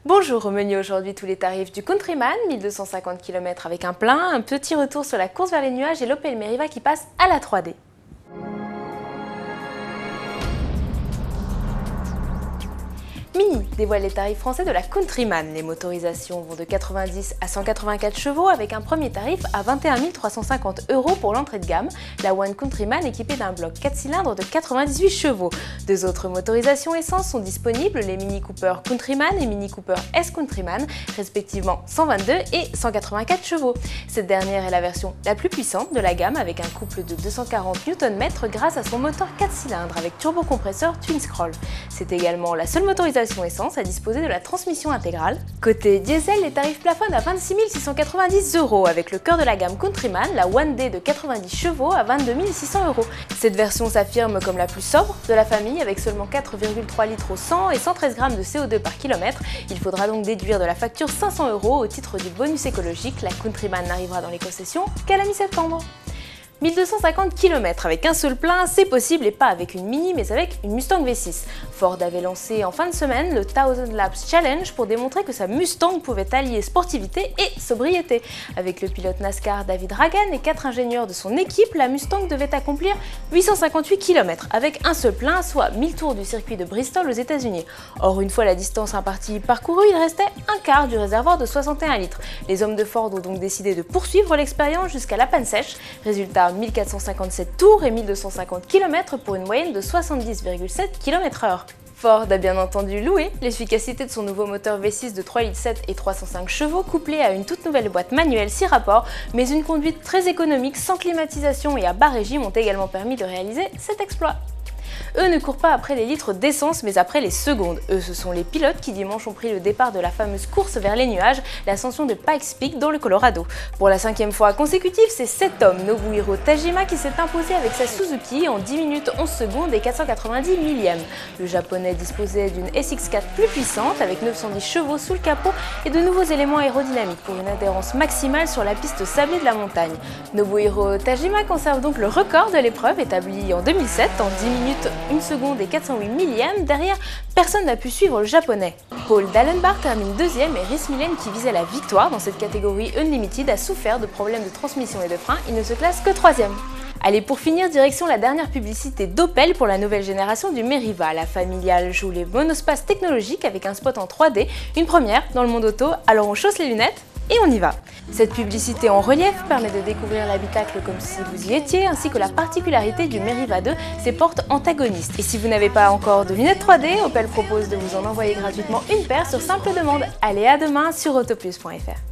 Bonjour, au menu aujourd'hui tous les tarifs du Countryman, 1250 km avec un plein, un petit retour sur la course vers les nuages et l'Opel Meriva qui passe à la 3D. Mini dévoile les tarifs français de la Countryman. Les motorisations vont de 90 à 184 chevaux avec un premier tarif à 21 350 € pour l'entrée de gamme. La One Countryman équipée d'un bloc 4 cylindres de 98 chevaux. Deux autres motorisations essence sont disponibles, les Mini Cooper Countryman et Mini Cooper S Countryman, respectivement 122 et 184 chevaux. Cette dernière est la version la plus puissante de la gamme avec un couple de 240 Nm grâce à son moteur 4 cylindres avec turbocompresseur Twin Scroll. C'est également la seule motorisation essence à disposer de la transmission intégrale. Côté diesel, les tarifs plafonnent à 26 690 € avec le cœur de la gamme Countryman, la One D de 90 chevaux à 22 600 €. Cette version s'affirme comme la plus sobre de la famille avec seulement 4,3 litres au 100 et 113 g de CO2 par kilomètre. Il faudra donc déduire de la facture 500 € au titre du bonus écologique. La Countryman n'arrivera dans les concessions qu'à la mi-septembre. 1250 km avec un seul plein, c'est possible et pas avec une Mini mais avec une Mustang V6. Ford avait lancé en fin de semaine le 1000 Laps Challenge pour démontrer que sa Mustang pouvait allier sportivité et sobriété. Avec le pilote NASCAR David Ragan et 4 ingénieurs de son équipe, la Mustang devait accomplir 858 km avec un seul plein, soit 1000 tours du circuit de Bristol aux États-Unis. Or, une fois la distance impartie parcourue, il restait un quart du réservoir de 61 litres. Les hommes de Ford ont donc décidé de poursuivre l'expérience jusqu'à la panne sèche. Résultat, 1457 tours et 1250 km pour une moyenne de 70,7 km/h. Ford a bien entendu loué l'efficacité de son nouveau moteur V6 de 3,7 litres et 305 chevaux couplé à une toute nouvelle boîte manuelle 6 rapports, mais une conduite très économique sans climatisation et à bas régime ont également permis de réaliser cet exploit. Eux ne courent pas après les litres d'essence mais après les secondes. Eux, ce sont les pilotes qui dimanche ont pris le départ de la fameuse course vers les nuages, l'ascension de Pikes Peak dans le Colorado. Pour la 5e fois consécutive, c'est cet homme, Nobuhiro Tajima, qui s'est imposé avec sa Suzuki en 10 minutes 11 secondes et 490 millièmes. Le japonais disposait d'une SX4 plus puissante avec 910 chevaux sous le capot et de nouveaux éléments aérodynamiques pour une adhérence maximale sur la piste sablée de la montagne. Nobuhiro Tajima conserve donc le record de l'épreuve établi en 2007 en 10 minutes 1 seconde et 408 millièmes. Derrière, personne n'a pu suivre le japonais. Paul Dallenbach termine 2e et Rhys Millen, qui visait la victoire dans cette catégorie Unlimited, a souffert de problèmes de transmission et de frein. Il ne se classe que 3e. Allez, pour finir, direction la dernière publicité d'Opel pour la nouvelle génération du Meriva. La familiale joue les monospaces technologiques avec un spot en 3D, une première dans le monde auto, alors on chausse les lunettes et on y va. Cette publicité en relief permet de découvrir l'habitacle comme si vous y étiez, ainsi que la particularité du Meriva 2, ses portes antagonistes. Et si vous n'avez pas encore de lunettes 3D, Opel propose de vous en envoyer gratuitement une paire sur simple demande. Allez, à demain sur autoplus.fr.